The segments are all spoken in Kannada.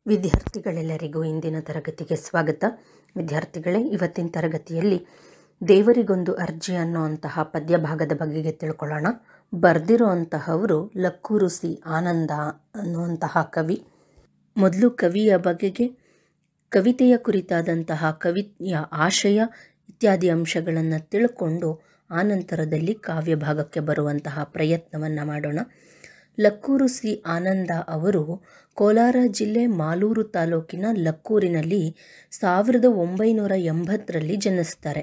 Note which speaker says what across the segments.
Speaker 1: ವಿದ್ಯಾರ್ಥಿಗಳೆಲ್ಲರಿಗೂ ಇಂದಿನ ತರಗತಿಗೆ ಸ್ವಾಗತ. ವಿದ್ಯಾರ್ಥಿಗಳೇ, ಇವತ್ತಿನ ತರಗತಿಯಲ್ಲಿ ದೇವರಿಗೊಂದು ಅರ್ಜಿ ಅನ್ನುವಂತಹ ಪದ್ಯಭಾಗದ ಬಗೆಗೆ ತಿಳ್ಕೊಳ್ಳೋಣ. ಬರೆದಿರುವಂತಹವರು ಲಕ್ಕೂರು ಸಿ ಆನಂದ ಅನ್ನುವಂತಹ ಕವಿ. ಮೊದಲು ಕವಿಯ ಬಗೆಗೆ, ಕವಿತೆಯ ಕುರಿತಾದಂತಹ ಕವಿಯ ಆಶಯ ಇತ್ಯಾದಿ ಅಂಶಗಳನ್ನು ತಿಳ್ಕೊಂಡು ಆನಂತರದಲ್ಲಿ ಕಾವ್ಯ ಭಾಗಕ್ಕೆ ಬರುವಂತಹ ಪ್ರಯತ್ನವನ್ನು ಮಾಡೋಣ. ಲಕ್ಕೂರು ಸಿ ಆನಂದ ಅವರು ಕೋಲಾರ ಜಿಲ್ಲೆ ಮಾಲೂರು ತಾಲೂಕಿನ ಲಕ್ಕೂರಿನಲ್ಲಿ 1980ರಲ್ಲಿ ಜನಿಸ್ತಾರೆ.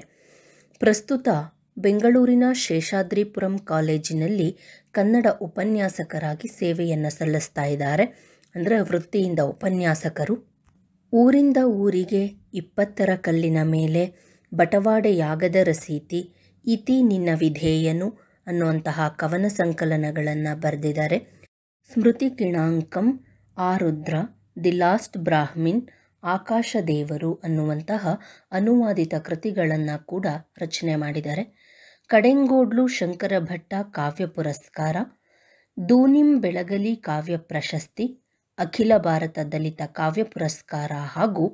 Speaker 1: ಪ್ರಸ್ತುತ ಬೆಂಗಳೂರಿನ ಶೇಷಾದ್ರಿಪುರಂ ಕಾಲೇಜಿನಲ್ಲಿ ಕನ್ನಡ ಉಪನ್ಯಾಸಕರಾಗಿ ಸೇವೆಯನ್ನು ಸಲ್ಲಿಸ್ತಾ ಇದ್ದಾರೆ. ಅಂದರೆ ವೃತ್ತಿಯಿಂದ ಉಪನ್ಯಾಸಕರು. ಊರಿಂದ ಊರಿಗೆ 20ರ ಕಲ್ಲಿನ ಮೇಲೆ, ಬಟವಾಡೆಯಾಗದ ರಸೀತಿ, ಇತಿ ನಿನ್ನ ವಿಧೇಯನು ಅನ್ನುವಂತಹ ಕವನ ಸಂಕಲನಗಳನ್ನು ಬರೆದಿದ್ದಾರೆ. ಸ್ಮೃತಿ ಕಿಣಾಂಕಂ, ಆರುದ್ರ, ದಿ ಲಾಸ್ಟ್ ಬ್ರಾಹ್ಮಿನ್, ಆಕಾಶ ದೇವರು ಅನ್ನುವಂತಹ ಅನುವಾದಿತ ಕೃತಿಗಳನ್ನು ಕೂಡ ರಚನೆ ಮಾಡಿದ್ದಾರೆ. ಕಡೆಂಗೋಡ್ಲು ಶಂಕರ ಭಟ್ಟ ಕಾವ್ಯ ಪುರಸ್ಕಾರ, ದೂನಿಂ ಬೆಳಗಲಿ ಕಾವ್ಯ ಪ್ರಶಸ್ತಿ, ಅಖಿಲ ಭಾರತ ದಲಿತ ಕಾವ್ಯ ಪುರಸ್ಕಾರ ಹಾಗೂ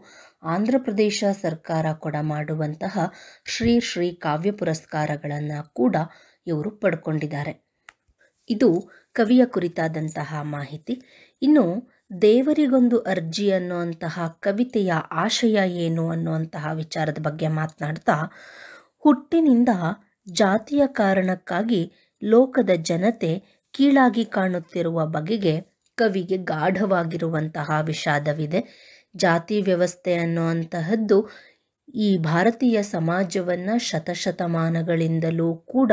Speaker 1: ಆಂಧ್ರ ಪ್ರದೇಶ ಸರ್ಕಾರ ಕೊಡಮಾಡುವಂತಹ ಶ್ರೀ ಶ್ರೀ ಕಾವ್ಯ ಪುರಸ್ಕಾರಗಳನ್ನು ಕೂಡ ಇವರು ಪಡ್ಕೊಂಡಿದ್ದಾರೆ. ಇದು ಕವಿಯ ಕುರಿತಾದಂತಹ ಮಾಹಿತಿ. ಇನ್ನು ದೇವರಿಗೊಂದು ಅರ್ಜಿ ಅನ್ನುವಂತಹ ಕವಿತೆಯ ಆಶಯ ಏನು ಅನ್ನುವಂತಹ ವಿಚಾರದ ಬಗ್ಗೆ ಮಾತನಾಡ್ತಾ, ಹುಟ್ಟಿನಿಂದ ಜಾತಿಯ ಕಾರಣಕ್ಕಾಗಿ ಲೋಕದ ಜನತೆ ಕೀಳಾಗಿ ಕಾಣುತ್ತಿರುವ ಬಗೆಗೆ ಕವಿಗೆ ಗಾಢವಾಗಿರುವಂತಹ ವಿಷಾದವಿದೆ. ಜಾತಿ ವ್ಯವಸ್ಥೆ ಅನ್ನುವಂತಹದ್ದು ಈ ಭಾರತೀಯ ಸಮಾಜವನ್ನು ಶತಶತಮಾನಗಳಿಂದಲೂ ಕೂಡ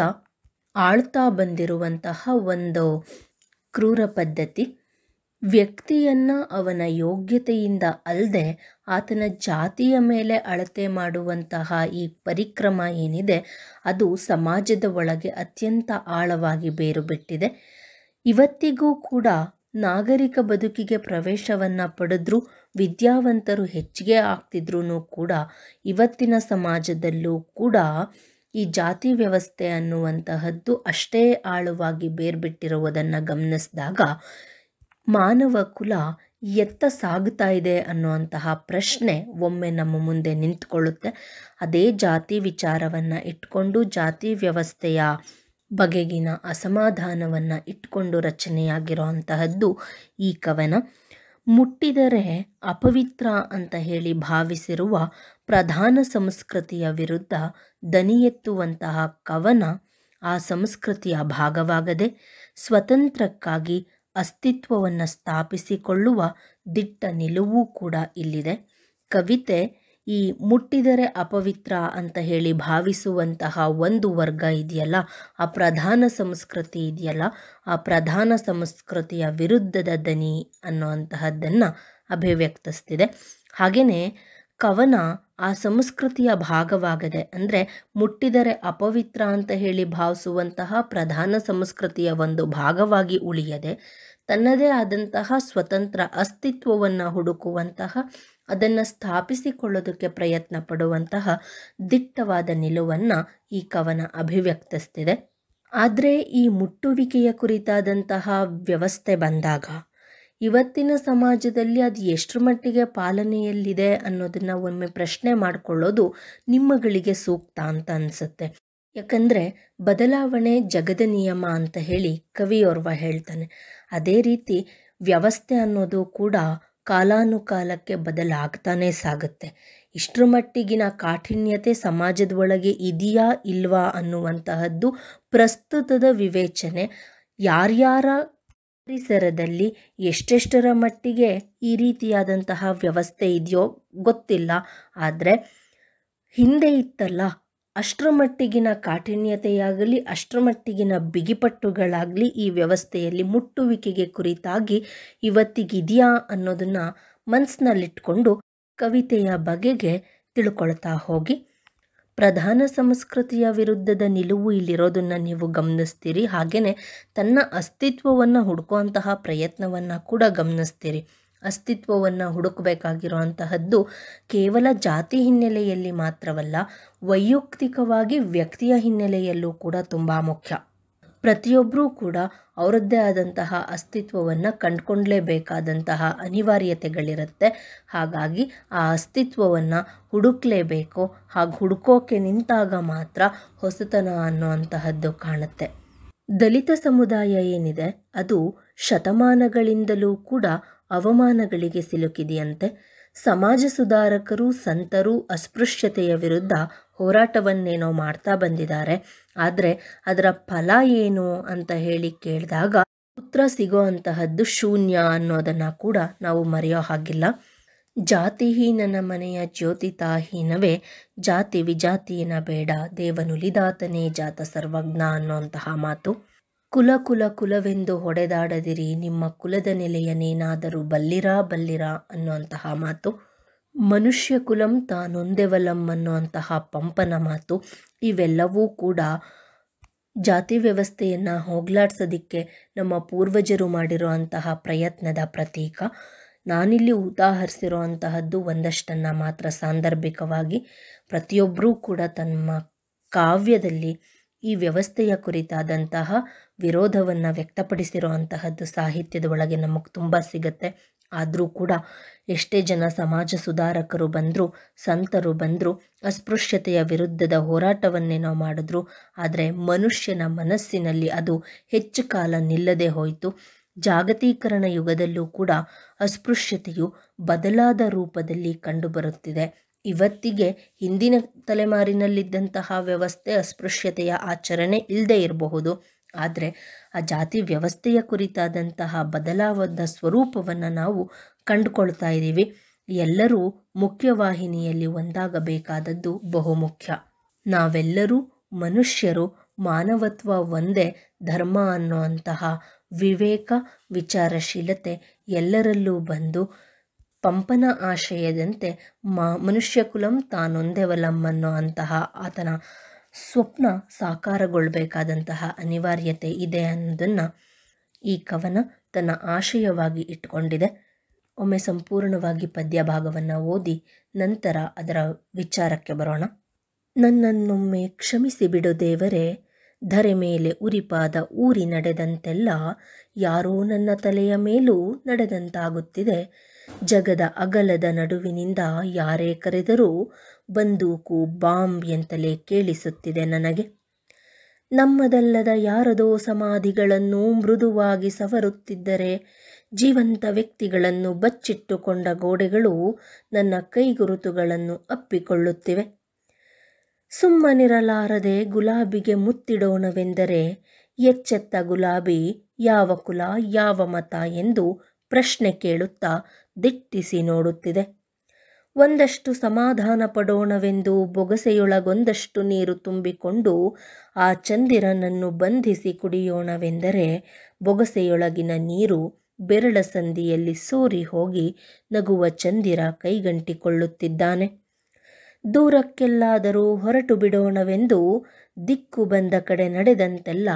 Speaker 1: ಆಳ್ತಾ ಬಂದಿರುವಂತಹ ಒಂದು ಕ್ರೂರ ಪದ್ಧತಿ. ವ್ಯಕ್ತಿಯನ್ನು ಅವನ ಯೋಗ್ಯತೆಯಿಂದ ಅಲ್ಲದೆ ಆತನ ಜಾತಿಯ ಮೇಲೆ ಅಳತೆ ಮಾಡುವಂತಹ ಈ ಪರಿಕ್ರಮ ಏನಿದೆ, ಅದು ಸಮಾಜದ ಒಳಗೆ ಅತ್ಯಂತ ಆಳವಾಗಿ ಬೇರು ಬಿಟ್ಟಿದೆ. ಇವತ್ತಿಗೂ ಕೂಡ ನಾಗರಿಕ ಬದುಕಿಗೆ ಪ್ರವೇಶವನ್ನು ಪಡೆದ್ರೂ, ವಿದ್ಯಾವಂತರು ಹೆಚ್ಚಿಗೆ ಆಗ್ತಿದ್ರೂ ಕೂಡ ಇವತ್ತಿನ ಸಮಾಜದಲ್ಲೂ ಕೂಡ ಈ ಜಾತಿ ವ್ಯವಸ್ಥೆ ಅನ್ನುವಂತಹದ್ದು ಅಷ್ಟೇ ಆಳವಾಗಿ ಬೇರ್ಬಿಟ್ಟಿರುವುದನ್ನು ಗಮನಿಸಿದಾಗ ಮಾನವ ಕುಲ ಎತ್ತ ಸಾಗ್ತಾ ಇದೆ ಅನ್ನುವಂತಹ ಪ್ರಶ್ನೆ ಒಮ್ಮೆ ನಮ್ಮ ಮುಂದೆ ನಿಂತ್ಕೊಳ್ಳುತ್ತೆ. ಅದೇ ಜಾತಿ ವಿಚಾರವನ್ನು ಇಟ್ಕೊಂಡು, ಜಾತಿ ವ್ಯವಸ್ಥೆಯ ಬಗೆಗಿನ ಅಸಮಾಧಾನವನ್ನು ಇಟ್ಕೊಂಡು ರಚನೆಯಾಗಿರುವಂತಹದ್ದು ಈ ಕವನ. ಮುಟ್ಟಿದರೆ ಅಪವಿತ್ರ ಅಂತ ಹೇಳಿ ಭಾವಿಸಿರುವ ಪ್ರಧಾನ ಸಂಸ್ಕೃತಿಯ ವಿರುದ್ಧ ದನಿ ಎತ್ತುವಂತಹ ಕವನ ಆ ಸಂಸ್ಕೃತಿಯ ಭಾಗವಾಗದೆ ಸ್ವತಂತ್ರಕ್ಕಾಗಿ ಅಸ್ತಿತ್ವವನ್ನು ಸ್ಥಾಪಿಸಿಕೊಳ್ಳುವ ದಿಟ್ಟ ನಿಲುವು ಕೂಡ ಇಲ್ಲಿದೆ. ಕವಿತೆ ಈ ಮುಟ್ಟಿದರೆ ಅಪವಿತ್ರ ಅಂತ ಹೇಳಿ ಭಾವಿಸುವಂತಹ ಒಂದು ವರ್ಗ ಇದೆಯಲ್ಲ, ಆ ಪ್ರಧಾನ ಸಂಸ್ಕೃತಿ ಇದೆಯಲ್ಲ, ಆ ಪ್ರಧಾನ ಸಂಸ್ಕೃತಿಯ ವಿರುದ್ಧದ ದನಿ ಅನ್ನುವಂತಹದ್ದನ್ನು ಅಭಿವ್ಯಕ್ತಿಸ್ತಿದೆ. ಹಾಗೆಯೇ ಕವನ ಆ ಸಂಸ್ಕೃತಿಯ ಭಾಗವಾಗದೆ, ಅಂದರೆ ಮುಟ್ಟಿದರೆ ಅಪವಿತ್ರ ಅಂತ ಹೇಳಿ ಭಾವಿಸುವಂತಹ ಪ್ರಧಾನ ಸಂಸ್ಕೃತಿಯ ಒಂದು ಭಾಗವಾಗಿ ಉಳಿಯದೆ ತನ್ನದೇ ಆದಂತಹ ಸ್ವತಂತ್ರ ಅಸ್ತಿತ್ವವನ್ನು ಹುಡುಕುವಂತಹ, ಅದನ್ನು ಸ್ಥಾಪಿಸಿಕೊಳ್ಳೋದಕ್ಕೆ ಪ್ರಯತ್ನ ಪಡುವಂತಹ ದಿಟ್ಟವಾದ ನಿಲುವನ್ನು ಈ ಕವನ ಅಭಿವ್ಯಕ್ತಿಸ್ತಿದೆ. ಆದರೆ ಈ ಮುಟ್ಟುವಿಕೆಯ ಕುರಿತಾದಂತಹ ವ್ಯವಸ್ಥೆ ಬಂದಾಗ ಇವತ್ತಿನ ಸಮಾಜದಲ್ಲಿ ಅದು ಎಷ್ಟರ ಮಟ್ಟಿಗೆ ಪಾಲನೆಯಲ್ಲಿದೆ ಅನ್ನೋದನ್ನು ಒಮ್ಮೆ ಪ್ರಶ್ನೆ ಮಾಡಿಕೊಳ್ಳೋದು ನಿಮ್ಮಗಳಿಗೆ ಸೂಕ್ತ ಅಂತ ಅನಿಸುತ್ತೆ. ಯಾಕಂದರೆ ಬದಲಾವಣೆ ಜಗದ ನಿಯಮ ಅಂತ ಹೇಳಿ ಕವಿಯೋರ್ವ ಹೇಳ್ತಾನೆ. ಅದೇ ರೀತಿ ವ್ಯವಸ್ಥೆ ಅನ್ನೋದು ಕೂಡ ಕಾಲಾನುಕಾಲಕ್ಕೆ ಬದಲಾಗ್ತಾನೆ ಸಾಗುತ್ತೆ. ಇಷ್ಟರ ಮಟ್ಟಿಗಿನ ಕಾಠಿಣ್ಯತೆ ಸಮಾಜದ ಒಳಗೆ ಇದೆಯಾ ಇಲ್ವಾ ಅನ್ನುವಂತಹದ್ದು ಪ್ರಸ್ತುತದ ವಿವೇಚನೆ. ಯಾರ್ಯಾರ ಪರಿಸರದಲ್ಲಿ ಎಷ್ಟೆಷ್ಟರ ಮಟ್ಟಿಗೆ ಈ ರೀತಿಯಾದಂತಹ ವ್ಯವಸ್ಥೆ ಇದೆಯೋ ಗೊತ್ತಿಲ್ಲ. ಆದರೆ ಹಿಂದೆ ಇತ್ತಲ್ಲ, ಅಷ್ಟರ ಮಟ್ಟಿಗಿನ ಕಾಠಿಣ್ಯತೆಯಾಗಲಿ, ಅಷ್ಟರ ಮಟ್ಟಿಗಿನ ಬಿಗಿಪಟ್ಟುಗಳಾಗಲಿ ಈ ವ್ಯವಸ್ಥೆಯಲ್ಲಿ ಮುಟ್ಟುವಿಕೆಗೆ ಕುರಿತಾಗಿ ಇವತ್ತಿಗಿದೆಯಾ ಅನ್ನೋದನ್ನು ಮನಸ್ಸಿನಲ್ಲಿಟ್ಕೊಂಡು ಕವಿತೆಯ ಬಗೆಗೆ ತಿಳ್ಕೊಳ್ತಾ ಹೋಗಿ. ಪ್ರಧಾನ ಸಂಸ್ಕೃತಿಯ ವಿರುದ್ಧದ ನಿಲುವು ಇಲ್ಲಿರೋದನ್ನು ನೀವು ಗಮನಿಸ್ತೀರಿ. ಹಾಗೆಯೇ ತನ್ನ ಅಸ್ತಿತ್ವವನ್ನು ಹುಡುಕುವಂತಹ ಪ್ರಯತ್ನವನ್ನು ಕೂಡ ಗಮನಿಸ್ತೀರಿ. ಅಸ್ತಿತ್ವವನ್ನು ಹುಡುಕಬೇಕಾಗಿರುವಂತಹದ್ದು ಕೇವಲ ಜಾತಿ ಹಿನ್ನೆಲೆಯಲ್ಲಿ ಮಾತ್ರವಲ್ಲ, ವೈಯಕ್ತಿಕವಾಗಿ ವ್ಯಕ್ತಿಯ ಹಿನ್ನೆಲೆಯಲ್ಲೂ ಕೂಡ ತುಂಬ ಮುಖ್ಯ. ಪ್ರತಿಯೊಬ್ಬರೂ ಕೂಡ ಅವರದ್ದೇ ಆದಂತಹ ಅಸ್ತಿತ್ವವನ್ನು ಕಂಡುಕೊಳ್ಳಲೇಬೇಕಾದಂತಹ ಅನಿವಾರ್ಯತೆಗಳಿರುತ್ತೆ. ಹಾಗಾಗಿ ಆ ಅಸ್ತಿತ್ವವನ್ನು ಹುಡುಕಲೇಬೇಕು. ಹಾಗೆ ಹುಡುಕೋಕೆ ನಿಂತಾಗ ಮಾತ್ರ ಹೊಸತನ ಅನ್ನುವಂತಹದ್ದು ಕಾಣುತ್ತೆ. ದಲಿತ ಸಮುದಾಯ ಏನಿದೆ ಅದು ಶತಮಾನಗಳಿಂದಲೂ ಕೂಡ ಅವಮಾನಗಳಿಗೆ ಸಿಲುಕಿದೆಯಂತೆ. ಸಮಾಜ ಸುಧಾರಕರು, ಸಂತರು ಅಸ್ಪೃಶ್ಯತೆಯ ವಿರುದ್ಧ ಹೋರಾಟವನ್ನೇನೋ ಮಾಡ್ತಾ ಬಂದಿದ್ದಾರೆ. ಆದರೆ ಅದರ ಫಲ ಏನು ಅಂತ ಹೇಳಿ ಕೇಳಿದಾಗ ಉತ್ತರ ಸಿಗೋ ಅಂತಹದ್ದು ಶೂನ್ಯ ಅನ್ನೋದನ್ನು ಕೂಡ ನಾವು ಮರೆಯೋ ಹಾಗಿಲ್ಲ. ಜಾತಿಹೀನನ ಮನೆಯ ಜ್ಯೋತಿತಾಹೀನವೇ, ಜಾತಿ ವಿಜಾತಿಯನ ಬೇಡ, ದೇವನುಲಿದಾತನೇ ಜಾತ ಸರ್ವಜ್ಞ ಅನ್ನುವಂತಹ ಮಾತು. ಕುಲ ಕುಲ ಕುಲವೆಂದು ಹೊಡೆದಾಡದಿರಿ, ನಿಮ್ಮ ಕುಲದ ನೆಲೆಯನೇನಾದರೂ ಬಲ್ಲಿರಾ ಬಲ್ಲಿರಾ ಅನ್ನುವಂತಹ ಮಾತು. ಮನುಷ್ಯ ಕುಲಂ ತಾನೊಂದೆವಲಂ ಅನ್ನುವಂತಹ ಪಂಪನ ಮಾತು. ಇವೆಲ್ಲವೂ ಕೂಡ ಜಾತಿ ವ್ಯವಸ್ಥೆಯನ್ನು ಹೋಗಲಾಡಿಸೋದಕ್ಕೆ ನಮ್ಮ ಪೂರ್ವಜರು ಮಾಡಿರೋ ಅಂತಹ ಪ್ರಯತ್ನದ ಪ್ರತೀಕ. ನಾನಿಲ್ಲಿ ಉದಾಹರಿಸಿರೋ ಅಂತಹದ್ದು ಒಂದಷ್ಟನ್ನು ಮಾತ್ರ. ಸಾಂದರ್ಭಿಕವಾಗಿ ಪ್ರತಿಯೊಬ್ಬರೂ ಕೂಡ ತಮ್ಮ ಕಾವ್ಯದಲ್ಲಿ ಈ ವ್ಯವಸ್ಥೆಯ ಕುರಿತಾದಂತಹ ವಿರೋಧವನ್ನು ವ್ಯಕ್ತಪಡಿಸಿರೋ ಅಂತಹದ್ದು ಸಾಹಿತ್ಯದ ಒಳಗೆ ನಮಗೆ ತುಂಬ ಸಿಗುತ್ತೆ. ಆದರೂ ಕೂಡ ಎಷ್ಟೇ ಜನ ಸಮಾಜ ಸುಧಾರಕರು ಬಂದರು, ಸಂತರು ಬಂದರು, ಅಸ್ಪೃಶ್ಯತೆಯ ವಿರುದ್ಧದ ಹೋರಾಟವನ್ನೇನೋ ಮಾಡಿದ್ರು, ಆದರೆ ಮನುಷ್ಯನ ಮನಸ್ಸಿನಲ್ಲಿ ಅದು ಹೆಚ್ಚು ಕಾಲ ನಿಲ್ಲದೆ ಹೋಯಿತು. ಜಾಗತೀಕರಣ ಯುಗದಲ್ಲೂ ಕೂಡ ಅಸ್ಪೃಶ್ಯತೆಯು ಬದಲಾದ ರೂಪದಲ್ಲಿ ಕಂಡುಬರುತ್ತಿದೆ. ಇವತ್ತಿಗೆ ಹಿಂದಿನ ತಲೆಮಾರಿನಲ್ಲಿದ್ದಂತಹ ವ್ಯವಸ್ಥೆ ಅಸ್ಪೃಶ್ಯತೆಯ ಆಚರಣೆ ಇಲ್ಲದೆ ಇರಬಹುದು, ಆದರೆ ಆ ಜಾತಿ ವ್ಯವಸ್ಥೆಯ ಕುರಿತಾದಂತಹ ಬದಲಾವಣೆ ಸ್ವರೂಪವನ್ನು ನಾವು ಕಂಡುಕೊಳ್ತಾ ಇದ್ದೀವಿ. ಎಲ್ಲರೂ ಮುಖ್ಯವಾಹಿನಿಯಲ್ಲಿ ಒಂದಾಗಬೇಕಾದದ್ದು ಬಹುಮುಖ್ಯ. ನಾವೆಲ್ಲರೂ ಮನುಷ್ಯರು, ಮಾನವತ್ವ ಒಂದೇ, ಧರ್ಮ ಅನ್ನುವಂತಹ ವಿವೇಕ, ವಿಚಾರಶೀಲತೆ ಎಲ್ಲರಲ್ಲೂ ಬಂದು ಪಂಪನ ಆಶಯದಂತೆ ಮನುಷ್ಯ ಕುಲಂ ತಾನೊಂದೆವಲಂ ಅನ್ನೋ ಅಂತಹ ಆತನ ಸ್ವಪ್ನ ಸಾಕಾರಗೊಳ್ಳಬೇಕಾದಂತಹ ಅನಿವಾರ್ಯತೆ ಇದೆ ಅನ್ನೋದನ್ನು ಈ ಕವನ ತನ್ನ ಆಶಯವಾಗಿ ಇಟ್ಕೊಂಡಿದೆ. ಒಮ್ಮೆ ಸಂಪೂರ್ಣವಾಗಿ ಪದ್ಯ ಭಾಗವನ್ನು ಓದಿ ನಂತರ ಅದರ ವಿಚಾರಕ್ಕೆ ಬರೋಣ. ನನ್ನನ್ನೊಮ್ಮೆ ಕ್ಷಮಿಸಿ ಬಿಡು ದೇವರೇ, ಧರೆ ಮೇಲೆ ಉರಿಪಾದ ಊರಿ ನಡೆದಂತೆಲ್ಲ ಯಾರೋ ನನ್ನ ತಲೆಯ ಮೇಲೂ ನಡೆದಂತಾಗುತ್ತಿದೆ. ಜಗದ ಅಗಲದ ನಡುವಿನಿಂದ ಯಾರೇ ಕರೆದರೂ ಬಂದೂಕು ಬಾಂಬ್ ಎಂತಲೇ ಕೇಳಿಸುತ್ತಿದೆ ನನಗೆ. ನಮ್ಮದಲ್ಲದ ಯಾರದೋ ಸಮಾಧಿಗಳನ್ನು ಮೃದುವಾಗಿ ಸವರುತ್ತಿದ್ದರೆ, ಜೀವಂತ ವ್ಯಕ್ತಿಗಳನ್ನು ಬಚ್ಚಿಟ್ಟುಕೊಂಡ ಗೋಡೆಗಳು ನನ್ನ ಕೈಗುರುತುಗಳನ್ನು ಅಪ್ಪಿಕೊಳ್ಳುತ್ತಿವೆ. ಸುಮ್ಮನಿರಲಾರದೆ ಗುಲಾಬಿಗೆ ಮುತ್ತಿಡೋಣವೆಂದರೆ, ಎಚ್ಚೆತ್ತ ಗುಲಾಬಿ ಯಾವ ಕುಲ ಯಾವ ಮತ ಎಂದು ಪ್ರಶ್ನೆ ಕೇಳುತ್ತಾ ದಿಟ್ಟಿಸಿ ನೋಡುತ್ತಿದೆ. ಒಂದಷ್ಟು ಸಮಾಧಾನ ಪಡೋಣವೆಂದು ಬೊಗಸೆಯೊಳಗೊಂದಷ್ಟು ನೀರು ತುಂಬಿಕೊಂಡು ಆ ಚಂದಿರನನ್ನು ಬಂಧಿಸಿ ಕುಡಿಯೋಣವೆಂದರೆ, ಬೊಗಸೆಯೊಳಗಿನ ನೀರು ಬೆರಳ ಸಂದಿಯಲ್ಲಿ ಸೋರಿ ಹೋಗಿ ನಗುವ ಚಂದಿರ ಕೈಗಂಟಿಕೊಳ್ಳುತ್ತಿದ್ದಾನೆ. ದೂರಕ್ಕೆಲ್ಲಾದರೂ ಹೊರಟು ಬಿಡೋಣವೆಂದು ದಿಕ್ಕು ಬಂದ ಕಡೆ ನಡೆದಂತೆಲ್ಲ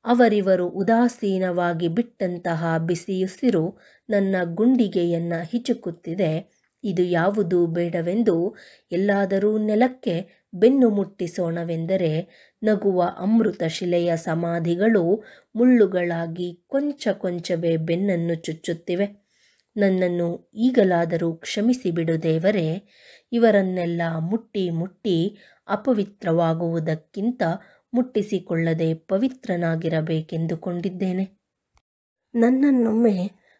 Speaker 1: ಅವರಿವರು ಉದಾಸೀನವಾಗಿ ಬಿಟ್ಟಂತಹ ಬಿಸಿಯುಸಿರು ನನ್ನ ಗುಂಡಿಗೆಯನ್ನು ಹಿಚುಕುತ್ತಿದೆ. ಇದು ಯಾವುದೂ ಬೇಡವೆಂದು ಎಲ್ಲಾದರೂ ನೆಲಕ್ಕೆ ಬೆನ್ನು ಮುಟ್ಟಿಸೋಣವೆಂದರೆ, ನಗುವ ಅಮೃತ ಶಿಲೆಯ ಸಮಾಧಿಗಳು ಮುಳ್ಳುಗಳಾಗಿ ಕೊಂಚ ಕೊಂಚವೇ ಬೆನ್ನನ್ನು ಚುಚ್ಚುತ್ತಿವೆ. ನನ್ನನ್ನು ಈಗಲಾದರೂ ಕ್ಷಮಿಸಿಬಿಡು ದೇವರೇ, ಇವರನ್ನೆಲ್ಲ ಮುಟ್ಟಿ ಮುಟ್ಟಿ ಅಪವಿತ್ರವಾಗುವುದಕ್ಕಿಂತ ಮುಟ್ಟಿಸಿಕೊಳ್ಳದೆ ಪವಿತ್ರನಾಗಿರಬೇಕೆಂದುಕೊಂಡಿದ್ದೇನೆ. ನನ್ನನ್ನೊಮ್ಮೆ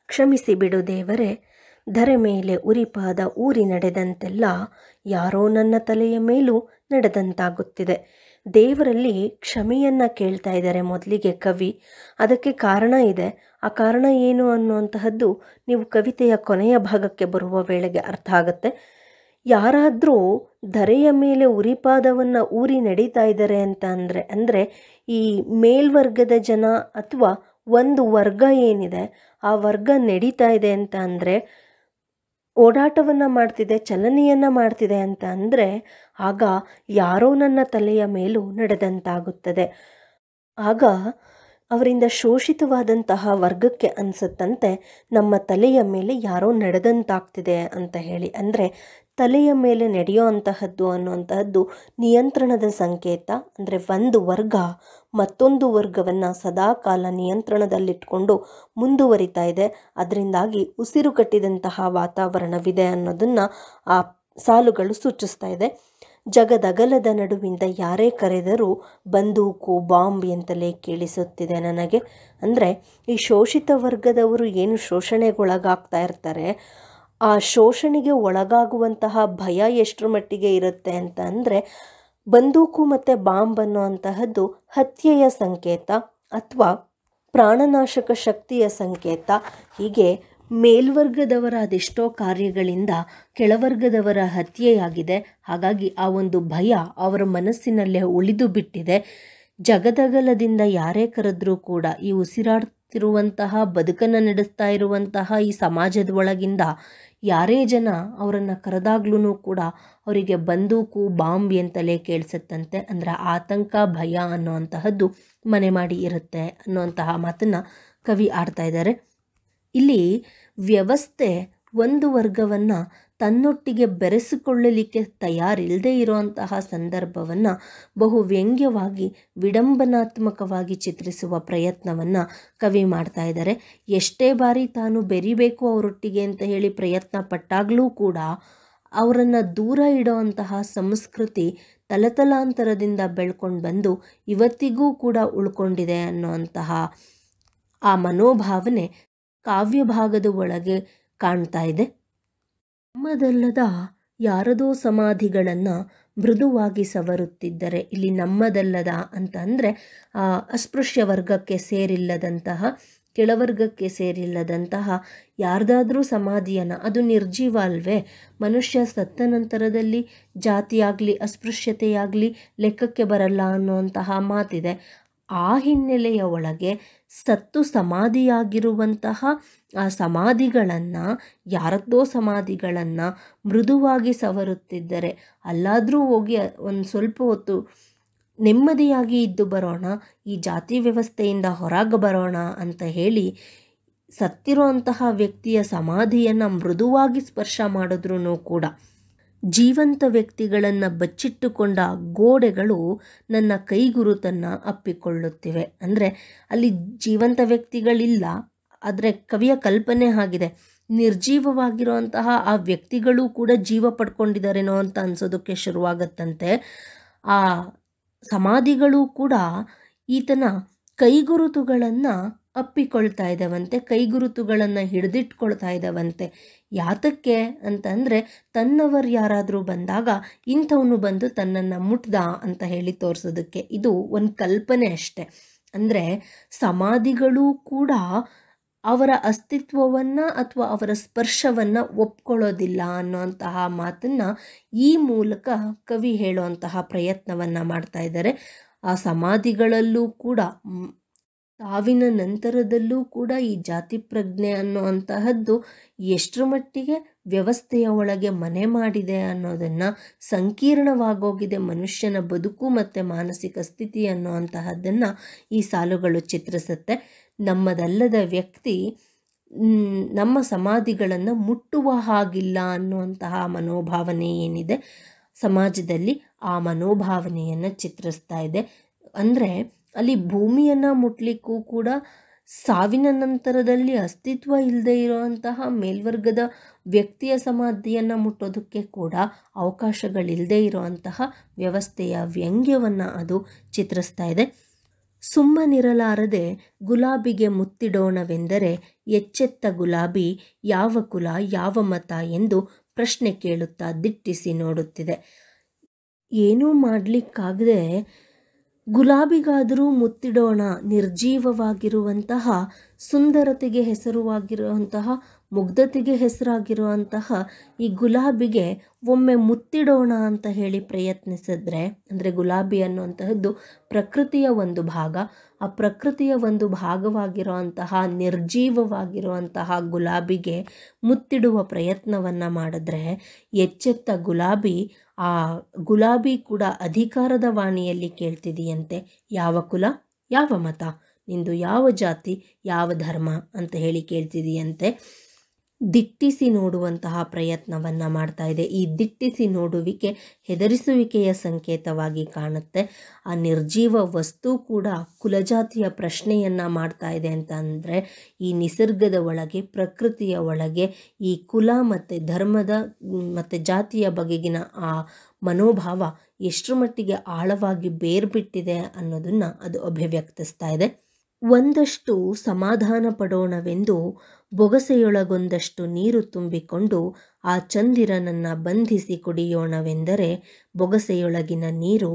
Speaker 1: ಕ್ಷಮಿಸಿಬಿಡು ದೇವರೇ, ಧರೆ ಮೇಲೆ ಉರಿಪಾದ ಊರಿ ನಡೆದಂತೆಲ್ಲ ಯಾರೋ ನನ್ನ ತಲೆಯ ಮೇಲೂ ನಡೆದಂತಾಗುತ್ತಿದೆ. ದೇವರಲ್ಲಿ ಕ್ಷಮೆಯನ್ನು ಕೇಳ್ತಾ ಇದ್ದಾರೆ ಮೊದಲಿಗೆ ಕವಿ. ಅದಕ್ಕೆ ಕಾರಣ ಇದೆ. ಆ ಕಾರಣ ಏನು ಅನ್ನುವಂತಹದ್ದು ನೀವು ಕವಿತೆಯ ಕೊನೆಯ ಭಾಗಕ್ಕೆ ಬರುವ ವೇಳೆಗೆ ಅರ್ಥ ಆಗುತ್ತೆ. ಯಾರಾದರೂ ಧರೆಯ ಮೇಲೆ ಉರಿಪಾದವನ್ನು ಊರಿ ನಡೀತಾ ಇದ್ದಾರೆ ಅಂತ ಅಂದರೆ ಈ ಮೇಲ್ವರ್ಗದ ಜನ ಅಥವಾ ಒಂದು ವರ್ಗ ಏನಿದೆ ಆ ವರ್ಗ ನಡೀತಾ ಇದೆ ಅಂತ ಅಂದರೆ, ಓಡಾಟವನ್ನು ಮಾಡ್ತಿದೆ, ಚಲನೆಯನ್ನು ಮಾಡ್ತಿದೆ ಅಂತ ಅಂದರೆ, ಆಗ ಯಾರೋ ನನ್ನ ತಲೆಯ ಮೇಲೂ ನಡೆದಂತಾಗುತ್ತದೆ. ಆಗ ಅವರಿಂದ ಶೋಷಿತವಾದಂತಹ ವರ್ಗಕ್ಕೆ ಅನಿಸುತ್ತಂತೆ ನಮ್ಮ ತಲೆಯ ಮೇಲೆ ಯಾರೋ ನಡೆದಂತಾಗ್ತಿದೆ ಅಂತ ಹೇಳಿ. ಅಂದರೆ ತಲೆಯ ಮೇಲೆ ನಡೆಯೋ ಅಂತಹದ್ದು ಅನ್ನುವಂತಹದ್ದು ನಿಯಂತ್ರಣದ ಸಂಕೇತ. ಅಂದರೆ ಒಂದು ವರ್ಗ ಮತ್ತೊಂದು ವರ್ಗವನ್ನು ಸದಾಕಾಲ ನಿಯಂತ್ರಣದಲ್ಲಿಟ್ಕೊಂಡು ಮುಂದುವರಿತಾ ಇದೆ. ಅದರಿಂದಾಗಿ ಉಸಿರು ಕಟ್ಟಿದಂತಹ ವಾತಾವರಣವಿದೆ ಅನ್ನೋದನ್ನು ಆ ಸಾಲುಗಳು ಸೂಚಿಸ್ತಾ ಇದೆ. ಜಗದಗಲದ ನಡುವಿಂದ ಯಾರೇ ಕರೆದರೂ ಬಂದೂಕು ಬಾಂಬ್ ಎಂತಲೇ ಕೇಳಿಸುತ್ತಿದೆ ನನಗೆ. ಅಂದರೆ ಈ ಶೋಷಿತ ವರ್ಗದವರು ಏನು ಶೋಷಣೆಗೊಳಗಾಗ್ತಾ ಇರ್ತಾರೆ, ಆ ಶೋಷಣೆಗೆ ಒಳಗಾಗುವಂತಹ ಭಯ ಎಷ್ಟರ ಮಟ್ಟಿಗೆ ಇರುತ್ತೆ ಅಂತ ಅಂದರೆ, ಬಂದೂಕು ಮತ್ತು ಬಾಂಬ್ ಅನ್ನುವಂತಹದ್ದು ಹತ್ಯೆಯ ಸಂಕೇತ ಅಥವಾ ಪ್ರಾಣನಾಶಕ ಶಕ್ತಿಯ ಸಂಕೇತ. ಹೀಗೆ ಮೇಲ್ವರ್ಗದವರ ಅದೆಷ್ಟೋ ಕಾರ್ಯಗಳಿಂದ ಕೆಳವರ್ಗದವರ ಹತ್ಯೆಯಾಗಿದೆ. ಹಾಗಾಗಿ ಆ ಒಂದು ಭಯ ಅವರ ಮನಸ್ಸಿನಲ್ಲೇ ಉಳಿದು ಬಿಟ್ಟಿದೆ. ಜಗದಗಲದಿಂದ ಯಾರೇ ಕರೆದ್ರೂ ಕೂಡ ಈ ಉಸಿರಾಡ್ತಿರುವಂತಹ ಬದುಕನ್ನು ನಡೆಸ್ತಾ ಇರುವಂತಹ ಈ ಸಮಾಜದ ಒಳಗಿಂದ ಯಾರೇ ಜನ ಅವರನ್ನು ಕರೆದಾಗ್ಲೂ ಕೂಡ ಅವರಿಗೆ ಬಂದೂಕು ಬಾಂಬ್ ಅಂತಲೇ ಕೇಳಿಸುತ್ತಂತೆ. ಅಂದರೆ ಆತಂಕ ಭಯ ಅನ್ನುವಂತಹದ್ದು ಮನೆ ಮಾಡಿ ಇರುತ್ತೆ ಅನ್ನುವಂತಹ ಮಾತನ್ನು ಕವಿ ಆಡ್ತಾ ಇದ್ದಾರೆ. ಇಲ್ಲಿ ವ್ಯವಸ್ಥೆ ಒಂದು ವರ್ಗವನ್ನು ತನ್ನೊಟ್ಟಿಗೆ ಬೆರೆಸಿಕೊಳ್ಳಲಿಕ್ಕೆ ತಯಾರಿಲ್ಲದೆ ಇರುವಂತಹ ಸಂದರ್ಭವನ್ನು ಬಹು ವ್ಯಂಗ್ಯವಾಗಿ ವಿಡಂಬನಾತ್ಮಕವಾಗಿ ಚಿತ್ರಿಸುವ ಪ್ರಯತ್ನವನ್ನು ಕವಿ ಮಾಡ್ತಾ ಇದ್ದಾರೆ. ಎಷ್ಟೇ ಬಾರಿ ತಾನು ಬೆರಿಬೇಕು ಅವರೊಟ್ಟಿಗೆ ಅಂತ ಹೇಳಿ ಪ್ರಯತ್ನ ಪಟ್ಟಾಗಲೂ ಕೂಡ ಅವರನ್ನು ದೂರ ಇಡುವಂತಹ ಸಂಸ್ಕೃತಿ ತಲತಲಾಂತರದಿಂದ ಬೆಳ್ಕೊಂಡು ಬಂದು ಇವತ್ತಿಗೂ ಕೂಡ ಉಳ್ಕೊಂಡಿದೆ ಅನ್ನುವಂತಹ ಆ ಮನೋಭಾವನೆ ಕಾವ್ಯಭಾಗದ ಒಳಗೆ ಕಾಣ್ತಾ ಇದೆ. ನಮ್ಮದಲ್ಲದ ಯಾರದೋ ಸಮಾಧಿಗಳನ್ನು ಮೃದುವಾಗಿ ಸವರುತ್ತಿದ್ದರೆ, ಇಲ್ಲಿ ನಮ್ಮದಲ್ಲದ ಅಂತ ಅಂದರೆ ಅಸ್ಪೃಶ್ಯ ವರ್ಗಕ್ಕೆ ಸೇರಿಲ್ಲದಂತಹ ಕೆಳವರ್ಗಕ್ಕೆ ಸೇರಿಲ್ಲದಂತಹ ಯಾರ್ದಾದ್ರೂ ಸಮಾಧಿಯನ್ನು, ಅದು ನಿರ್ಜೀವ ಅಲ್ವೇ, ಮನುಷ್ಯ ಸತ್ತ ನಂತರದಲ್ಲಿ ಜಾತಿಯಾಗಲಿ ಅಸ್ಪೃಶ್ಯತೆಯಾಗಲಿ ಲೆಕ್ಕಕ್ಕೆ ಬರಲ್ಲ ಅನ್ನುವಂತಹ ಮಾತಿದೆ. ಆ ಹಿನ್ನೆಲೆಯ ಒಳಗೆ ಸತ್ತು ಸಮಾಧಿಯಾಗಿರುವಂತಹ ಆ ಸಮಾಧಿಗಳನ್ನು, ಯಾರದ್ದೋ ಸಮಾಧಿಗಳನ್ನು ಮೃದುವಾಗಿ ಸವರುತ್ತಿದ್ದರೆ, ಅಲ್ಲಾದರೂ ಹೋಗಿ ಒಂದು ಸ್ವಲ್ಪ ಹೊತ್ತು ನೆಮ್ಮದಿಯಾಗಿ ಇದ್ದು ಬರೋಣ, ಈ ಜಾತಿ ವ್ಯವಸ್ಥೆಯಿಂದ ಹೊರಗೆ ಬರೋಣ ಅಂತ ಹೇಳಿ ಸತ್ತಿರುವಂತಹ ವ್ಯಕ್ತಿಯ ಸಮಾಧಿಯನ್ನು ಮೃದುವಾಗಿ ಸ್ಪರ್ಶ ಮಾಡಿದ್ರೂ ಕೂಡ ಜೀವಂತ ವ್ಯಕ್ತಿಗಳನ್ನು ಬಚ್ಚಿಟ್ಟುಕೊಂಡ ಗೋಡೆಗಳು ನನ್ನ ಕೈಗುರುತನ್ನು ಅಪ್ಪಿಕೊಳ್ಳುತ್ತಿವೆ. ಅಂದರೆ ಅಲ್ಲಿ ಜೀವಂತ ವ್ಯಕ್ತಿಗಳಿಲ್ಲ, ಆದರೆ ಕವಿಯ ಕಲ್ಪನೆ ಆಗಿದೆ, ನಿರ್ಜೀವವಾಗಿರುವಂತಹ ಆ ವ್ಯಕ್ತಿಗಳು ಕೂಡ ಜೀವ ಪಡ್ಕೊಂಡಿದ್ದಾರೇನೋ ಅಂತ ಅನಿಸೋದಕ್ಕೆ ಶುರುವಾಗತ್ತಂತೆ. ಆ ಸಮಾಧಿಗಳು ಕೂಡ ಈತನ ಕೈಗುರುತುಗಳನ್ನು ಅಪ್ಪಿಕೊಳ್ತಾ ಇದ್ದಾವಂತೆ, ಕೈಗುರುತುಗಳನ್ನು ಹಿಡಿದಿಟ್ಕೊಳ್ತಾ ಇದ್ದಾವಂತೆ. ಯಾತಕ್ಕೆ ಅಂತಂದರೆ ತನ್ನವರು ಯಾರಾದರೂ ಬಂದಾಗ ಇಂಥವನು ಬಂದು ತನ್ನನ್ನು ಮುಟ್ದ ಅಂತ ಹೇಳಿ ತೋರಿಸೋದಕ್ಕೆ. ಇದು ಒಂದು ಕಲ್ಪನೆ ಅಷ್ಟೆ. ಅಂದರೆ ಸಮಾಧಿಗಳು ಕೂಡ ಅವರ ಅಸ್ತಿತ್ವವನ್ನು ಅಥವಾ ಅವರ ಸ್ಪರ್ಶವನ್ನು ಒಪ್ಕೊಳ್ಳೋದಿಲ್ಲ ಅನ್ನೋಂತಹ ಮಾತನ್ನು ಈ ಮೂಲಕ ಕವಿ ಹೇಳುವಂತಹ ಪ್ರಯತ್ನವನ್ನು ಮಾಡ್ತಾ ಇದ್ದಾರೆ. ಆ ಸಮಾಧಿಗಳಲ್ಲೂ ಕೂಡ ಸಾವಿನ ನಂತರದಲ್ಲೂ ಕೂಡ ಈ ಜಾತಿ ಪ್ರಜ್ಞೆ ಅನ್ನುವಂತಹದ್ದು ಎಷ್ಟರ ಮಟ್ಟಿಗೆ ವ್ಯವಸ್ಥೆಯ ಒಳಗೆ ಮನೆ ಮಾಡಿದೆ ಅನ್ನೋದನ್ನು, ಸಂಕೀರ್ಣವಾಗೋಗಿದೆ ಮನುಷ್ಯನ ಬದುಕು ಮತ್ತು ಮಾನಸಿಕ ಸ್ಥಿತಿ ಅನ್ನುವಂತಹದ್ದನ್ನು ಈ ಸಾಲುಗಳು ಚಿತ್ರಿಸುತ್ತೆ. ನಮ್ಮದಲ್ಲದ ವ್ಯಕ್ತಿ ನಮ್ಮ ಸಮಾಧಿಗಳನ್ನು ಮುಟ್ಟುವ ಹಾಗಿಲ್ಲ ಅನ್ನುವಂತಹ ಮನೋಭಾವನೆ ಏನಿದೆ ಸಮಾಜದಲ್ಲಿ, ಆ ಮನೋಭಾವನೆಯನ್ನು ಚಿತ್ರಿಸ್ತಾ ಇದೆ. ಅಂದರೆ ಅಲ್ಲಿ ಭೂಮಿಯನ್ನು ಮುಟ್ಲಿಕ್ಕೂ ಕೂಡ ಸಾವಿನ ನಂತರದಲ್ಲಿ ಅಸ್ತಿತ್ವ ಇಲ್ಲದೆ ಇರುವಂತಹ ಮೇಲ್ವರ್ಗದ ವ್ಯಕ್ತಿಯ ಸಮಾಧಿಯನ್ನು ಮುಟ್ಟೋದಕ್ಕೆ ಕೂಡ ಅವಕಾಶಗಳಿಲ್ಲದೆ ಇರುವಂತಹ ವ್ಯವಸ್ಥೆಯ ವ್ಯಂಗ್ಯವನ್ನು ಅದು ಚಿತ್ರಿಸ್ತಾ ಇದೆ. ಸುಮ್ಮನಿರಲಾರದೆ ಗುಲಾಬಿಗೆ ಮುತ್ತಿಡೋಣವೆಂದರೆ ಎಚ್ಚೆತ್ತ ಗುಲಾಬಿ ಯಾವ ಕುಲ ಯಾವ ಮತ ಎಂದು ಪ್ರಶ್ನೆ ಕೇಳುತ್ತಾ ದಿಟ್ಟಿಸಿ ನೋಡುತ್ತಿದೆ. ಏನೂ ಮಾಡಲಿಕ್ಕಾಗದೆ ಗುಲಾಬಿಗಾದರೂ ಮುತ್ತಿಡೋಣ, ನಿರ್ಜೀವವಾಗಿರುವಂತಹ ಸುಂದರತೆಗೆ ಹೆಸರುವಾಗಿರುವಂತಹ ಮುಗ್ಧತೆಗೆ ಹೆಸರಾಗಿರುವಂತಹ ಈ ಗುಲಾಬಿಗೆ ಒಮ್ಮೆ ಮುತ್ತಿಡೋಣ ಅಂತ ಹೇಳಿ ಪ್ರಯತ್ನಿಸಿದ್ರೆ, ಅಂದರೆ ಗುಲಾಬಿ ಅನ್ನುವಂತಹದ್ದು ಪ್ರಕೃತಿಯ ಒಂದು ಭಾಗ, ಆ ಪ್ರಕೃತಿಯ ಒಂದು ಭಾಗವಾಗಿರುವಂತಹ ನಿರ್ಜೀವವಾಗಿರುವಂತಹ ಗುಲಾಬಿಗೆ ಮುತ್ತಿಡುವ ಪ್ರಯತ್ನವನ್ನು ಮಾಡಿದ್ರೆ ಎಚ್ಚೆತ್ತ ಗುಲಾಬಿ, ಆ ಗುಲಾಬಿ ಕೂಡ ಅಧಿಕಾರದ ವಾಣಿಯಲ್ಲಿ ಕೇಳ್ತಿದೆಯಂತೆ, ಯಾವ ಕುಲ ಯಾವ ಮತ, ನಿಂದು ಯಾವ ಜಾತಿ ಯಾವ ಧರ್ಮ ಅಂತ ಹೇಳಿ ಕೇಳ್ತಿದೆಯಂತೆ. ದಿಟ್ಟಿಸಿ ನೋಡುವಂತಹ ಪ್ರಯತ್ನವನ್ನು ಮಾಡ್ತಾ ಇದೆ. ಈ ದಿಟ್ಟಿಸಿ ನೋಡುವಿಕೆ ಹೆದರಿಸುವಿಕೆಯ ಸಂಕೇತವಾಗಿ ಕಾಣುತ್ತೆ. ಆ ನಿರ್ಜೀವ ವಸ್ತು ಕೂಡ ಕುಲಜಾತಿಯ ಪ್ರಶ್ನೆಯನ್ನು ಮಾಡ್ತಾ ಇದೆ ಅಂತ ಅಂದರೆ ಈ ನಿಸರ್ಗದ ಒಳಗೆ, ಪ್ರಕೃತಿಯ ಒಳಗೆ ಈ ಕುಲ ಮತ್ತು ಧರ್ಮದ ಮತ್ತು ಜಾತಿಯ ಬಗೆಗಿನ ಆ ಮನೋಭಾವ ಎಷ್ಟರ ಮಟ್ಟಿಗೆ ಆಳವಾಗಿ ಬೇರ್ಬಿಟ್ಟಿದೆ ಅನ್ನೋದನ್ನು ಅದು ಅಭಿವ್ಯಕ್ತಿಸ್ತಾ ಇದೆ. ಒಂದಷ್ಟು ಸಮಾಧಾನ ಪಡೋಣವೆಂದು ಬೊಗಸೆಯೊಳಗೊಂದಷ್ಟು ನೀರು ತುಂಬಿಕೊಂಡು ಆ ಚಂದಿರನನ್ನು ಬಂಧಿಸಿ ಕುಡಿಯೋಣವೆಂದರೆ ಬೊಗಸೆಯೊಳಗಿನ ನೀರು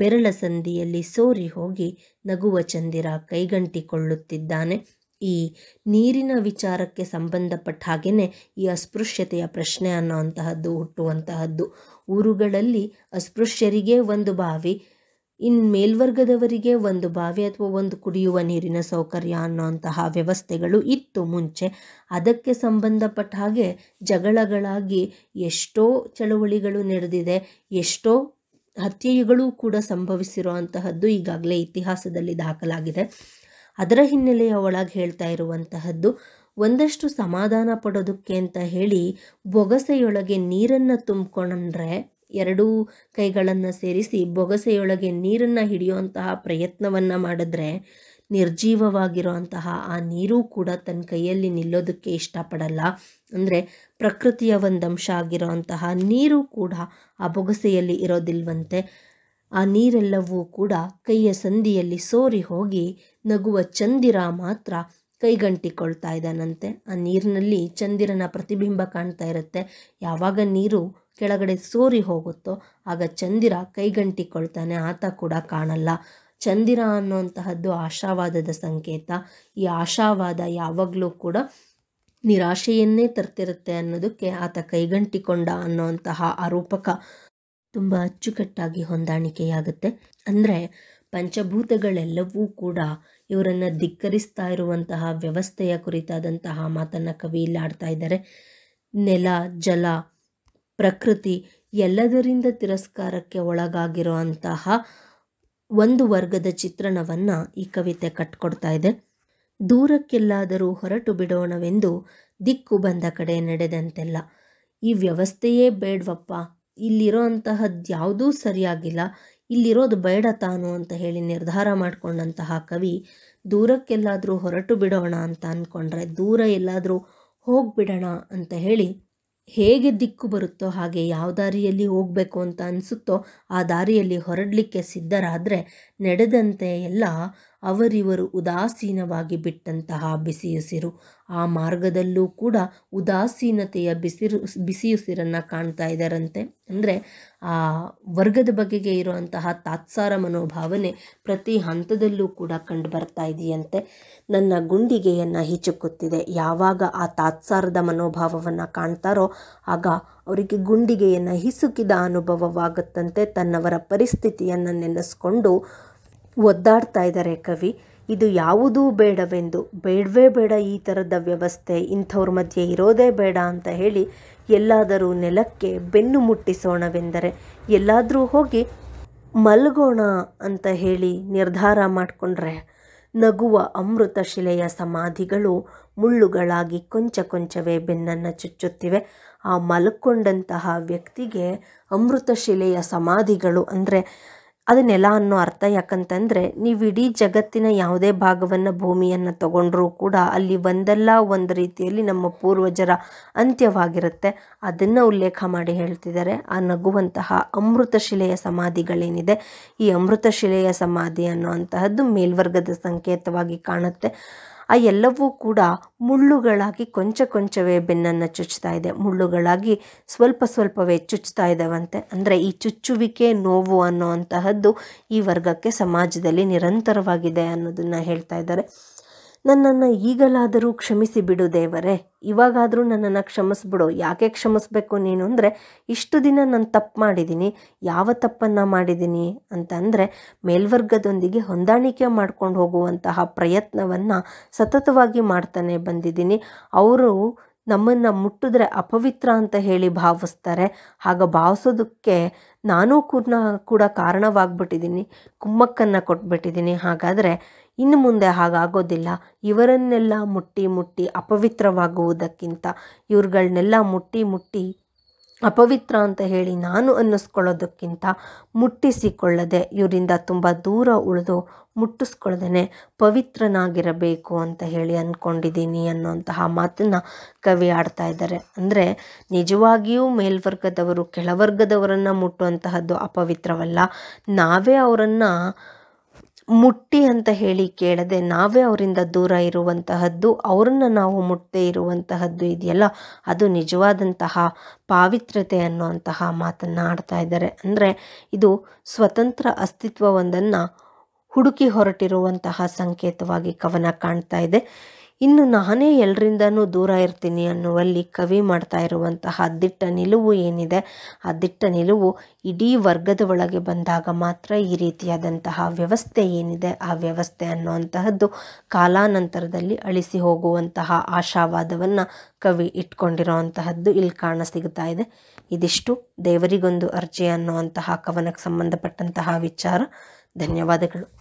Speaker 1: ಬೆರಳ ಸಂದಿಯಲ್ಲಿ ಸೋರಿ ಹೋಗಿ ನಗುವ ಚಂದಿರ ಕೈಗಂಟಿಕೊಳ್ಳುತ್ತಿದ್ದಾನೆ. ಈ ನೀರಿನ ವಿಚಾರಕ್ಕೆ ಸಂಬಂಧಪಟ್ಟ ಹಾಗೆಯೇ ಈ ಅಸ್ಪೃಶ್ಯತೆಯ ಪ್ರಶ್ನೆ ಅನ್ನೋಂತಹದ್ದು ಹುಟ್ಟುವಂತಹದ್ದು. ಊರುಗಳಲ್ಲಿ ಅಸ್ಪೃಶ್ಯರಿಗೆ ಒಂದು ಬಾವಿ, ಇನ್ನು ಮೇಲ್ವರ್ಗದವರಿಗೆ ಒಂದು ಬಾವಿ ಅಥವಾ ಒಂದು ಕುಡಿಯುವ ನೀರಿನ ಸೌಕರ್ಯ ಅನ್ನೋಂತಹ ವ್ಯವಸ್ಥೆಗಳು ಇತ್ತು ಮುಂಚೆ. ಅದಕ್ಕೆ ಸಂಬಂಧಪಟ್ಟ ಹಾಗೆ ಜಗಳಗಳಾಗಿ ಎಷ್ಟೋ ಚಳವಳಿಗಳು ನಡೆದಿದೆ, ಎಷ್ಟೋ ಹತ್ಯೆಗಳು ಕೂಡ ಸಂಭವಿಸಿರೋ ಅಂತಹದ್ದು ಈಗಾಗಲೇ ಇತಿಹಾಸದಲ್ಲಿ ದಾಖಲಾಗಿದೆ. ಅದರ ಹಿನ್ನೆಲೆಯ ಒಳಗೆ ಹೇಳ್ತಾ ಇರುವಂತಹದ್ದು ಒಂದಷ್ಟು ಸಮಾಧಾನ ಪಡೋದಕ್ಕೆ ಅಂತ ಹೇಳಿ ಬೊಗಸೆಯೊಳಗೆ ನೀರನ್ನು ತುಂಬಿಕೊಂಡ್ರೆ, ಎರಡೂ ಕೈಗಳನ್ನು ಸೇರಿಸಿ ಬೊಗಸೆಯೊಳಗೆ ನೀರನ್ನು ಹಿಡಿಯುವಂತಹ ಪ್ರಯತ್ನವನ್ನು ಮಾಡಿದ್ರೆ ನಿರ್ಜೀವವಾಗಿರುವಂತಹ ಆ ನೀರು ಕೂಡ ತನ್ನ ಕೈಯಲ್ಲಿ ನಿಲ್ಲೋದಕ್ಕೆ ಇಷ್ಟಪಡಲ್ಲ. ಅಂದರೆ ಪ್ರಕೃತಿಯ ಒಂದು ಅಂಶ ಆಗಿರೋಂತಹ ನೀರು ಕೂಡ ಆ ಬೊಗಸೆಯಲ್ಲಿ ಇರೋದಿಲ್ವಂತೆ. ಆ ನೀರೆಲ್ಲವೂ ಕೂಡ ಕೈಯ ಸಂದಿಯಲ್ಲಿ ಸೋರಿ ಹೋಗಿ ನಗುವ ಚಂದಿರ ಮಾತ್ರ ಕೈಗಂಟಿಕೊಳ್ತಾ ಇದ್ದಾನಂತೆ. ಆ ನೀರಿನಲ್ಲಿ ಚಂದಿರನ ಪ್ರತಿಬಿಂಬ ಕಾಣ್ತಾ ಇರುತ್ತೆ. ಯಾವಾಗ ನೀರು ಕೆಳಗಡೆ ಸೋರಿ ಹೋಗುತ್ತೋ ಆಗ ಚಂದಿರ ಕೈಗಂಟಿಕೊಳ್ತಾನೆ, ಆತ ಕೂಡ ಕಾಣಲ್ಲ. ಚಂದಿರ ಅನ್ನುವಂತಹದ್ದು ಆಶಾವಾದದ ಸಂಕೇತ. ಈ ಆಶಾವಾದ ಯಾವಾಗಲೂ ಕೂಡ ನಿರಾಶೆಯನ್ನೇ ತರ್ತಿರುತ್ತೆ ಅನ್ನೋದಕ್ಕೆ ಆತ ಕೈಗಂಟಿಕೊಂಡ ಅನ್ನುವಂತಹ ಆರೋಪಕ ತುಂಬ ಅಚ್ಚುಕಟ್ಟಾಗಿ ಹೊಂದಾಣಿಕೆಯಾಗುತ್ತೆ. ಅಂದರೆ ಪಂಚಭೂತಗಳೆಲ್ಲವೂ ಕೂಡ ಇವರನ್ನು ಧಿಕ್ಕರಿಸ್ತಾ ಇರುವಂತಹ ವ್ಯವಸ್ಥೆಯ ಕುರಿತಾದಂತಹ ಮಾತನ್ನು ಕವಿ ಇಲ್ಲಿ ಆಡ್ತಾ ಇದ್ದಾರೆ. ನೆಲ, ಜಲ, ಪ್ರಕೃತಿ ಎಲ್ಲದರಿಂದ ತಿರಸ್ಕಾರಕ್ಕೆ ಒಳಗಾಗಿರುವಂತಹ ಒಂದು ವರ್ಗದ ಚಿತ್ರಣವನ್ನು ಈ ಕವಿತೆ ಕಟ್ಕೊಡ್ತಾ ಇದೆ. ದೂರಕ್ಕೆಲ್ಲಾದರೂ ಹೊರಟು ಬಿಡೋಣವೆಂದು ದಿಕ್ಕು ಬಂದ ಕಡೆ ನಡೆದಂತೆಲ್ಲ. ಈ ವ್ಯವಸ್ಥೆಯೇ ಬೇಡವಪ್ಪ, ಇಲ್ಲಿರೋ ಅಂತಹದ್ದು ಯಾವುದೂ ಸರಿಯಾಗಿಲ್ಲ, ಇಲ್ಲಿರೋದು ಬೇಡ ತಾನು ಅಂತ ಹೇಳಿ ನಿರ್ಧಾರ ಮಾಡಿಕೊಂಡಂತಹ ಕವಿ ದೂರಕ್ಕೆಲ್ಲಾದರೂ ಹೊರಟು ಬಿಡೋಣ ಅಂತ ಅಂದ್ಕೊಂಡ್ರೆ, ದೂರ ಎಲ್ಲಾದರೂ ಹೋಗಿಬಿಡೋಣ ಅಂತ ಹೇಳಿ ಹೇಗೆ ದಿಕ್ಕು ಬರುತ್ತೋ ಹಾಗೆ ಯಾವ ದಾರಿಯಲ್ಲಿ ಹೋಗಬೇಕು ಅಂತ ಅನಿಸುತ್ತೋ ಆ ದಾರಿಯಲ್ಲಿ ಹೊರಡಲಿಕ್ಕೆ ಸಿದ್ಧರಾದರೆ ನಡೆದಂತೆ ಎಲ್ಲ ಅವರಿವರು ಉದಾಸೀನವಾಗಿ ಬಿಟ್ಟಂತಹ ಬಿಸಿಯುಸಿರು. ಆ ಮಾರ್ಗದಲ್ಲೂ ಕೂಡ ಉದಾಸೀನತೆಯ ಬಿಸಿಯುಸಿರನ್ನು ಕಾಣ್ತಾ ಇದ್ದಾರಂತೆ. ಅಂದರೆ ಆ ವರ್ಗದ ಬಗೆಗೆ ಇರುವಂತಹ ತಾತ್ಸಾರ ಮನೋಭಾವನೆ ಪ್ರತಿ ಹಂತದಲ್ಲೂ ಕೂಡ ಕಂಡು ಬರ್ತಾ ಇದೆಯಂತೆ. ನನ್ನ ಗುಂಡಿಗೆಯನ್ನು ಹಿಚುಕುತ್ತಿದೆ. ಯಾವಾಗ ಆ ತಾತ್ಸಾರದ ಮನೋಭಾವವನ್ನು ಕಾಣ್ತಾರೋ ಆಗ ಅವರಿಗೆ ಗುಂಡಿಗೆಯನ್ನು ಹಿಸುಕಿದ ಅನುಭವವಾಗುತ್ತಂತೆ. ತನ್ನವರ ಪರಿಸ್ಥಿತಿಯನ್ನು ನೆನೆಸ್ಕೊಂಡು ಒದ್ದಾಡ್ತಾ ಇದ್ದಾರೆ ಕವಿ. ಇದು ಯಾವುದೂ ಬೇಡವೆಂದು, ಬೇಡವೇ ಬೇಡ ಈ ಥರದ ವ್ಯವಸ್ಥೆ, ಇಂಥವ್ರ ಮಧ್ಯೆ ಇರೋದೇ ಬೇಡ ಅಂತ ಹೇಳಿ ಎಲ್ಲಾದರೂ ನೆಲಕ್ಕೆ ಬೆನ್ನು ಮುಟ್ಟಿಸೋಣವೆಂದರೆ, ಎಲ್ಲಾದರೂ ಹೋಗಿ ಮಲಗೋಣ ಅಂತ ಹೇಳಿ ನಿರ್ಧಾರ ಮಾಡಿಕೊಂಡ್ರೆ ನಗುವ ಅಮೃತ ಶಿಲೆಯ ಸಮಾಧಿಗಳು ಮುಳ್ಳುಗಳಾಗಿ ಕೊಂಚ ಕೊಂಚವೇ ಬೆನ್ನನ್ನು ಚುಚ್ಚುತ್ತಿವೆ. ಆ ಮಲ್ಕೊಂಡಂತಹ ವ್ಯಕ್ತಿಗೆ ಅಮೃತ ಶಿಲೆಯ ಸಮಾಧಿಗಳು ಅಂದರೆ ಅದನ್ನೆಲ್ಲ ಅನ್ನೋ ಅರ್ಥ. ಯಾಕಂತಂದರೆ ನೀವು ಇಡೀ ಜಗತ್ತಿನ ಯಾವುದೇ ಭಾಗವನ್ನು, ಭೂಮಿಯನ್ನು ತಗೊಂಡ್ರೂ ಕೂಡ ಅಲ್ಲಿ ಒಂದಲ್ಲ ಒಂದು ರೀತಿಯಲ್ಲಿ ನಮ್ಮ ಪೂರ್ವಜರ ಅಂತ್ಯವಾಗಿರುತ್ತೆ. ಅದನ್ನು ಉಲ್ಲೇಖ ಮಾಡಿ ಹೇಳ್ತಿದ್ದಾರೆ. ಆ ನಗುವಂತಹ ಅಮೃತ ಶಿಲೆಯ ಸಮಾಧಿಗಳೇನಿದೆ, ಈ ಅಮೃತ ಶಿಲೆಯ ಸಮಾಧಿ ಅನ್ನುವಂತಹದ್ದು ಮೇಲ್ವರ್ಗದ ಸಂಕೇತವಾಗಿ ಕಾಣುತ್ತೆ. ಆ ಎಲ್ಲವೂ ಕೂಡ ಮುಳ್ಳುಗಳಾಗಿ ಕೊಂಚ ಕೊಂಚವೇ ಬೆನ್ನನ್ನು ಚುಚ್ತಾ ಇದೆ, ಮುಳ್ಳುಗಳಾಗಿ ಸ್ವಲ್ಪ ಸ್ವಲ್ಪವೇ ಚುಚ್ತಾ ಇದ್ದಾವಂತೆ. ಅಂದರೆ ಈ ಚುಚ್ಚುವಿಕೆ, ನೋವು ಅನ್ನುವಂತಹದ್ದು ಈ ವರ್ಗಕ್ಕೆ ಸಮಾಜದಲ್ಲಿ ನಿರಂತರವಾಗಿದೆ ಅನ್ನೋದನ್ನು ಹೇಳ್ತಾ ಇದ್ದಾರೆ. ನನ್ನನ್ನು ಈಗಲಾದರೂ ಕ್ಷಮಿಸಿ ಬಿಡು ದೇವರೇ, ಇವಾಗಾದರೂ ನನ್ನನ್ನು ಕ್ಷಮಿಸ್ಬಿಡು. ಯಾಕೆ ಕ್ಷಮಿಸ್ಬೇಕು ನೀನು ಅಂದರೆ, ಇಷ್ಟು ದಿನ ನಾನು ತಪ್ಪು ಮಾಡಿದ್ದೀನಿ. ಯಾವ ತಪ್ಪನ್ನು ಮಾಡಿದ್ದೀನಿ ಅಂತಂದರೆ ಮೇಲ್ವರ್ಗದೊಂದಿಗೆ ಹೊಂದಾಣಿಕೆ ಮಾಡ್ಕೊಂಡು ಹೋಗುವಂತಹ ಪ್ರಯತ್ನವನ್ನು ಸತತವಾಗಿ ಮಾಡ್ತಾನೆ ಬಂದಿದ್ದೀನಿ. ಅವರು ನಮ್ಮನ್ನು ಮುಟ್ಟಿದ್ರೆ ಅಪವಿತ್ರ ಅಂತ ಹೇಳಿ ಭಾವಿಸ್ತಾರೆ. ಹಾಗೆ ಭಾವಿಸೋದಕ್ಕೆ ನಾನೂ ಕೂಡ ಕಾರಣವಾಗ್ಬಿಟ್ಟಿದ್ದೀನಿ, ಕುಮ್ಮಕ್ಕನ್ನು ಕೊಟ್ಬಿಟ್ಟಿದ್ದೀನಿ. ಹಾಗಾದರೆ ಇನ್ನು ಮುಂದೆ ಹಾಗಾಗೋದಿಲ್ಲ. ಇವರನ್ನೆಲ್ಲ ಮುಟ್ಟಿ ಮುಟ್ಟಿ ಅಪವಿತ್ರವಾಗುವುದಕ್ಕಿಂತ, ಇವ್ರುಗಳನ್ನೆಲ್ಲ ಮುಟ್ಟಿ ಮುಟ್ಟಿ ಅಪವಿತ್ರ ಅಂತ ಹೇಳಿ ನಾನು ಅನ್ನಿಸ್ಕೊಳ್ಳೋದಕ್ಕಿಂತ, ಮುಟ್ಟಿಸಿಕೊಳ್ಳದೆ ಇವರಿಂದ ತುಂಬ ದೂರ ಉಳಿದು ಮುಟ್ಟಿಸ್ಕೊಳ್ದೇ ಪವಿತ್ರನಾಗಿರಬೇಕು ಅಂತ ಹೇಳಿ ಅಂದ್ಕೊಂಡಿದ್ದೀನಿ ಅನ್ನೋಂತಹ ಮಾತನ್ನು ಕವಿ ಆಡ್ತಾ ಇದ್ದಾರೆ. ಅಂದರೆ ನಿಜವಾಗಿಯೂ ಮೇಲ್ವರ್ಗದವರು ಕೆಳವರ್ಗದವರನ್ನು ಮುಟ್ಟುವಂತಹದ್ದು ಅಪವಿತ್ರವಲ್ಲ. ನಾವೇ ಅವರನ್ನು ಮುಟ್ಟಿ ಅಂತ ಹೇಳಿ ಕೇಳದೆ ನಾವೇ ಅವರಿಂದ ದೂರ ಇರುವಂತಹದ್ದು, ಅವರನ್ನು ನಾವು ಮುಟ್ಟದೇ ಇರುವಂತಹದ್ದು ಇದೆಯಲ್ಲ, ಅದು ನಿಜವಾದಂತಹ ಪಾವಿತ್ರ್ಯತೆ ಅನ್ನುವಂತಹ ಮಾತನ್ನು ಆಡ್ತಾ ಇದ್ದಾರೆ. ಅಂದರೆ ಇದು ಸ್ವತಂತ್ರ ಅಸ್ತಿತ್ವವೊಂದನ್ನು ಹುಡುಕಿ ಹೊರಟಿರುವಂತಹ ಸಂಕೇತವಾಗಿ ಕವನ ಕಾಣ್ತಾ ಇದೆ. ಇನ್ನು ನಾನೇ ಎಲ್ಲರಿಂದನೂ ದೂರ ಇರ್ತೀನಿ ಅನ್ನುವಲ್ಲಿ ಕವಿ ಮಾಡ್ತಾ ಇರುವಂತಹ ದಿಟ್ಟ ನಿಲುವು ಏನಿದೆ, ಆ ದಿಟ್ಟ ನಿಲುವು ಇಡೀ ವರ್ಗದ ಒಳಗೆ ಬಂದಾಗ ಮಾತ್ರ ಈ ರೀತಿಯಾದಂತಹ ವ್ಯವಸ್ಥೆ ಏನಿದೆ, ಆ ವ್ಯವಸ್ಥೆ ಅನ್ನುವಂತಹದ್ದು ಕಾಲಾನಂತರದಲ್ಲಿ ಅಳಿಸಿ ಹೋಗುವಂತಹ ಆಶಾವಾದವನ್ನು ಕವಿ ಇಟ್ಕೊಂಡಿರೋವಂತಹದ್ದು ಇಲ್ಲಿ ಕಾಣಸಿಗ್ತಾ ಇದೆ. ಇದಿಷ್ಟು ದೇವರಿಗೊಂದು ಅರ್ಜಿ ಅನ್ನುವಂತಹ ಕವನಕ್ಕೆ ಸಂಬಂಧಪಟ್ಟಂತಹ ವಿಚಾರ. ಧನ್ಯವಾದಗಳು.